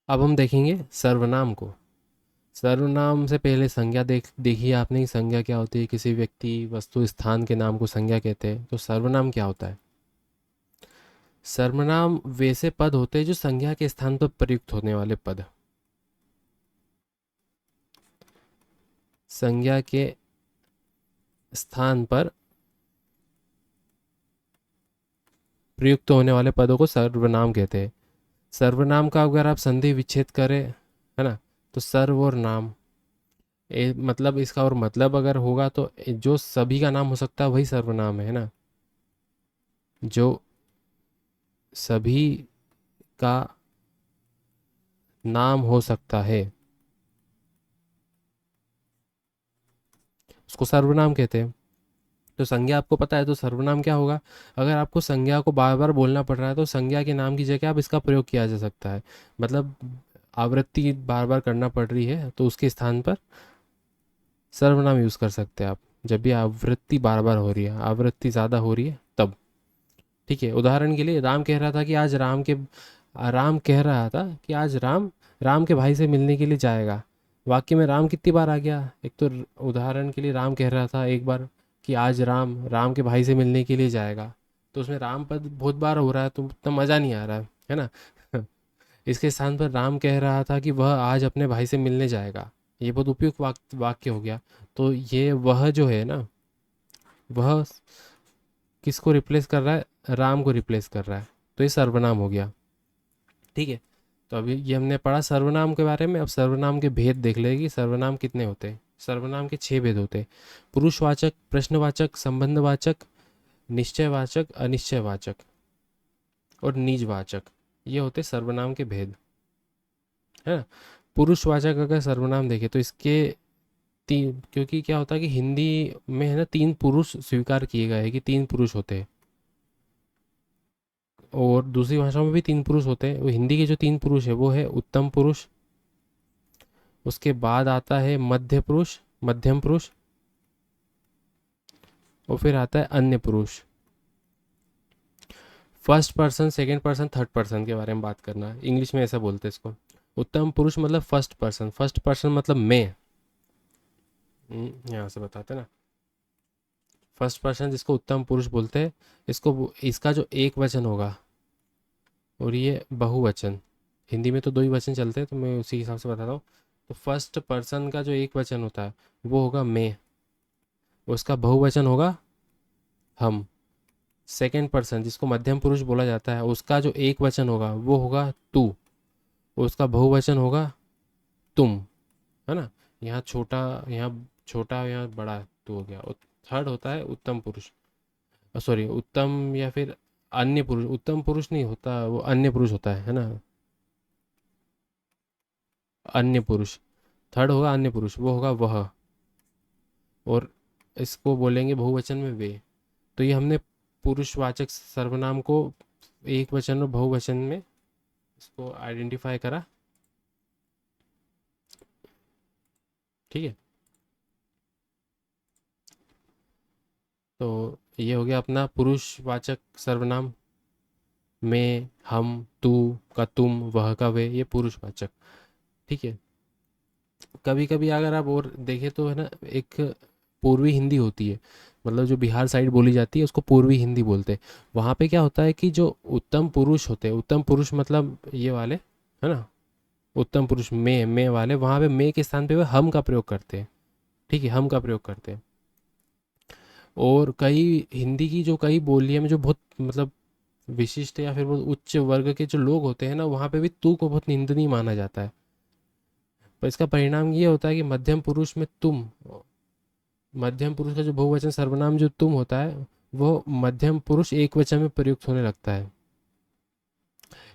अब हम देखेंगे सर्वनाम को। सर्वनाम से पहले संज्ञा देखिए आपने कि संज्ञा क्या होती है। किसी व्यक्ति वस्तु स्थान के नाम को संज्ञा कहते हैं। तो सर्वनाम क्या होता है? सर्वनाम वैसे पद होते हैं जो संज्ञा के स्थान पर प्रयुक्त होने वाले पद। संज्ञा के स्थान पर प्रयुक्त होने वाले पदों को सर्वनाम कहते हैं। सर्वनाम का अगर आप संधि विच्छेद करें, है ना, तो सर्व और नाम, मतलब इसका और मतलब अगर होगा तो जो सभी का नाम हो सकता है वही सर्वनाम है ना। जो सभी का नाम हो सकता है उसको सर्वनाम कहते हैं। तो संज्ञा आपको पता है तो सर्वनाम क्या होगा? अगर आपको संज्ञा को बार बार बोलना पड़ रहा है तो संज्ञा के नाम की जगह आप इसका प्रयोग किया जा सकता है। मतलब आवृत्ति बार बार करना पड़ रही है तो उसके स्थान पर सर्वनाम यूज़ कर सकते हैं आप। जब भी आवृत्ति बार बार हो रही है, आवृत्ति ज़्यादा हो रही है तब। ठीक है, उदाहरण के लिए राम कह रहा था कि आज राम कह रहा था कि आज राम राम के भाई से मिलने के लिए जाएगा। वाक्य में राम कितनी बार आ गया? एक तो उदाहरण के लिए राम कह रहा था एक बार कि आज राम राम के भाई से मिलने के लिए जाएगा, तो उसमें राम पद बहुत बार हो रहा है तो उतना मज़ा नहीं आ रहा है ना। इसके स्थान पर राम कह रहा था कि वह आज अपने भाई से मिलने जाएगा। ये बहुत उपयुक्त वाक्य हो गया। तो ये वह जो है ना, वह किसको रिप्लेस कर रहा है? राम को रिप्लेस कर रहा है। तो ये सर्वनाम हो गया। ठीक है, तो अभी ये हमने पढ़ा सर्वनाम के बारे में। अब सर्वनाम के भेद देख ले कि सर्वनाम कितने होते हैं। सर्वनाम के 6 भेद होते हैं। पुरुषवाचक, प्रश्नवाचक, संबंधवाचक, निश्चयवाचक, अनिश्चयवाचक और निजवाचक। ये होते सर्वनाम के भेद, है ना। पुरुषवाचक अगर सर्वनाम देखें तो इसके तीन, क्योंकि क्या होता है कि हिंदी में है ना 3 पुरुष स्वीकार किए गए हैं कि 3 पुरुष होते हैं, और दूसरी भाषाओं में भी 3 पुरुष होते हैं। वो हिंदी के जो 3 पुरुष है वो है उत्तम पुरुष, उसके बाद आता है मध्य पुरुष, मध्यम पुरुष, और फिर आता है अन्य पुरुष। First person, second person, third person के बारे में बात करना है। इंग्लिश में ऐसा बोलते हैं इसको। उत्तम पुरुष मतलब फर्स्ट पर्सन, फर्स्ट पर्सन मतलब मैं। यहाँ से बताते हैं ना। फर्स्ट पर्सन जिसको उत्तम पुरुष बोलते हैं, इसको इसका जो एक वचन होगा और ये बहुवचन। हिंदी में तो 2 ही वचन चलते हैं तो मैं उसी हिसाब से बताता हूँ। तो फर्स्ट पर्सन का जो एक वचन होता है वो होगा मैं, उसका बहुवचन होगा हम। सेकंड पर्सन जिसको मध्यम पुरुष बोला जाता है उसका जो एक वचन होगा वो होगा तू, उसका बहुवचन होगा तुम, है ना। यहाँ छोटा, यहाँ बड़ा तू हो गया। और थर्ड होता है उत्तम पुरुष, सॉरी उत्तम या फिर अन्य पुरुष। उत्तम पुरुष नहीं होता, वो अन्य पुरुष होता है ना। अन्य पुरुष, थर्ड होगा अन्य पुरुष, वो होगा वह। और इसको बोलेंगे बहुवचन में वे। तो ये हमने पुरुषवाचक सर्वनाम को एक वचन और बहुवचन में इसको आइडेंटिफाई करा। ठीक है, तो ये हो गया अपना पुरुषवाचक सर्वनाम। मैं, हम, तू का तुम, वह का वे, ये पुरुषवाचक। ठीक है, कभी कभी अगर आप और देखें तो है ना, एक पूर्वी हिंदी होती है, मतलब जो बिहार साइड बोली जाती है उसको पूर्वी हिंदी बोलते हैं। वहाँ पे क्या होता है कि जो उत्तम पुरुष होते हैं, उत्तम पुरुष मतलब ये वाले, है ना, उत्तम पुरुष मैं वाले, वहाँ पे मैं के स्थान पे वो हम का प्रयोग करते हैं। ठीक है, हम का प्रयोग करते हैं। और कई हिंदी की जो कई बोलियां में जो बहुत मतलब विशिष्ट या फिर बहुत उच्च वर्ग के जो लोग होते हैं ना, वहाँ पे भी तू को बहुत निंदनीय माना जाता है। पर इसका परिणाम ये होता है कि मध्यम पुरुष में तुम, मध्यम पुरुष का जो बहुवचन सर्वनाम जो तुम होता है वो मध्यम पुरुष एक वचन में प्रयुक्त होने लगता है।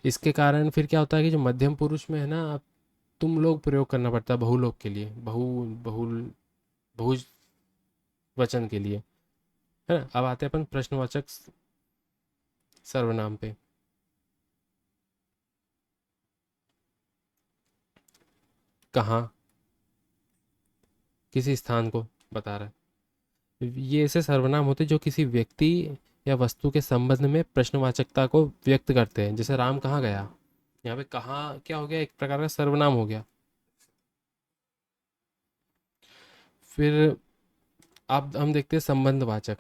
इसके कारण फिर क्या होता है कि जो मध्यम पुरुष में है ना, अब तुम लोग प्रयोग करना पड़ता है बहुलोक के लिए, बहुल बहुज वचन के लिए, है ना। अब आते हैं अपन प्रश्नवाचक सर्वनाम पे। कहाँ, किसी स्थान को बता रहा है। ये ऐसे सर्वनाम होते हैं जो किसी व्यक्ति या वस्तु के संबंध में प्रश्नवाचकता को व्यक्त करते हैं। जैसे राम कहाँ गया, यहाँ पे कहाँ क्या हो गया, एक प्रकार का सर्वनाम हो गया। फिर अब हम देखते हैं संबंधवाचक।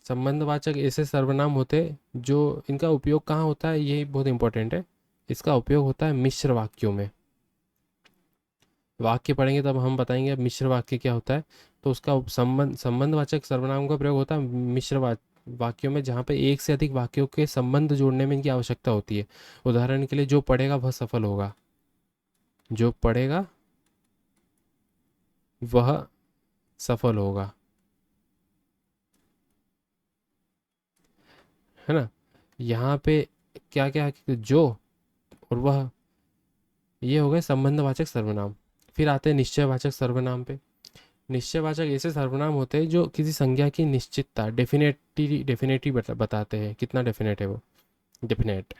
संबंधवाचक ऐसे सर्वनाम होते हैं जो इनका उपयोग कहाँ होता है, ये बहुत इंपॉर्टेंट है। इसका उपयोग होता है मिश्र वाक्यों में। वाक्य पढ़ेंगे तब हम बताएंगे अब मिश्र वाक्य क्या होता है। तो उसका संबंधवाचक सर्वनाम का प्रयोग होता है वाक्यों में, जहाँ पे एक से अधिक वाक्यों के संबंध जोड़ने में इनकी आवश्यकता होती है। उदाहरण के लिए, जो पढ़ेगा वह सफल होगा। जो पढ़ेगा वह सफल होगा, है ना। यहाँ पे क्या क्या, जो और वह, ये हो गए संबंधवाचक सर्वनाम। फिर आते हैं निश्चयवाचक सर्वनाम पे। निश्चयवाचक ऐसे सर्वनाम होते हैं जो किसी संज्ञा की निश्चितता, डेफिनेटली बताते हैं, कितना डेफिनेट है वो, डेफिनेट।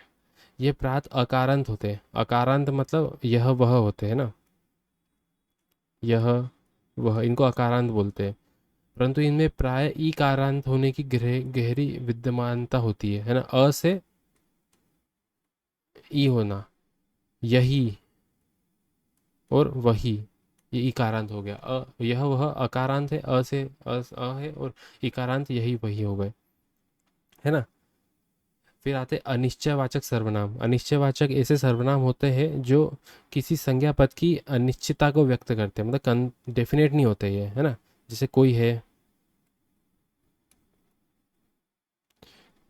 ये प्रात अकारांत होते हैं। अकारांत मतलब यह वह होते हैं ना, यह वह, इनको अकारांत बोलते हैं। परंतु इनमें प्राय ईकारांत होने की गहरी विद्यमानता होती है ना। अ से ई होना, यही और वही, ये इकारांत हो गया। यह वह अकारांत है, अ से है, और इकारांत यही वही हो गए, है ना। फिर आते अनिश्चयवाचक सर्वनाम। अनिश्चयवाचक ऐसे सर्वनाम होते हैं जो किसी संज्ञा पद की अनिश्चितता को व्यक्त करते हैं, मतलब डेफिनेट नहीं होते ये, है ना। जैसे कोई है,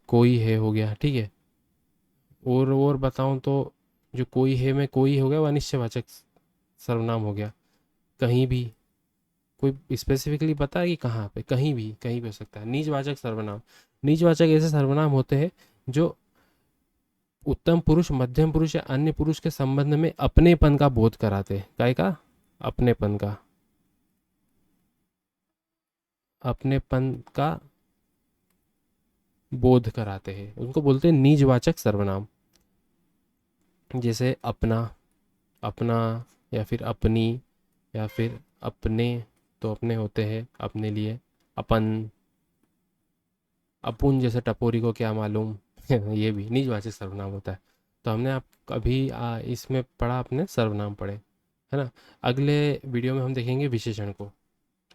कोई है हो गया, ठीक है। और बताऊं तो, जो कोई है में कोई हो गया वो अनिश्चयवाचक सर्वनाम हो गया। कहीं भी, कोई स्पेसिफिकली पता है कि कहाँ पे, कहीं भी हो सकता है। निजवाचक सर्वनाम। निजवाचक ऐसे सर्वनाम होते हैं जो उत्तम पुरुष, मध्यम पुरुष या अन्य पुरुष के संबंध में अपनेपन का बोध कराते हैं। काय का, अपनेपन का, अपनेपन का बोध कराते हैं, उनको बोलते हैं निजवाचक सर्वनाम। जैसे अपना, अपना, या फिर अपनी, या फिर अपने, तो अपने होते हैं अपने लिए। अपन, अपुन जैसे टपोरी को क्या मालूम ये भी निजवाचक सर्वनाम होता है। तो हमने आप अभी इसमें पढ़ा, अपने सर्वनाम पढ़े, है ना। अगले वीडियो में हम देखेंगे विशेषण को।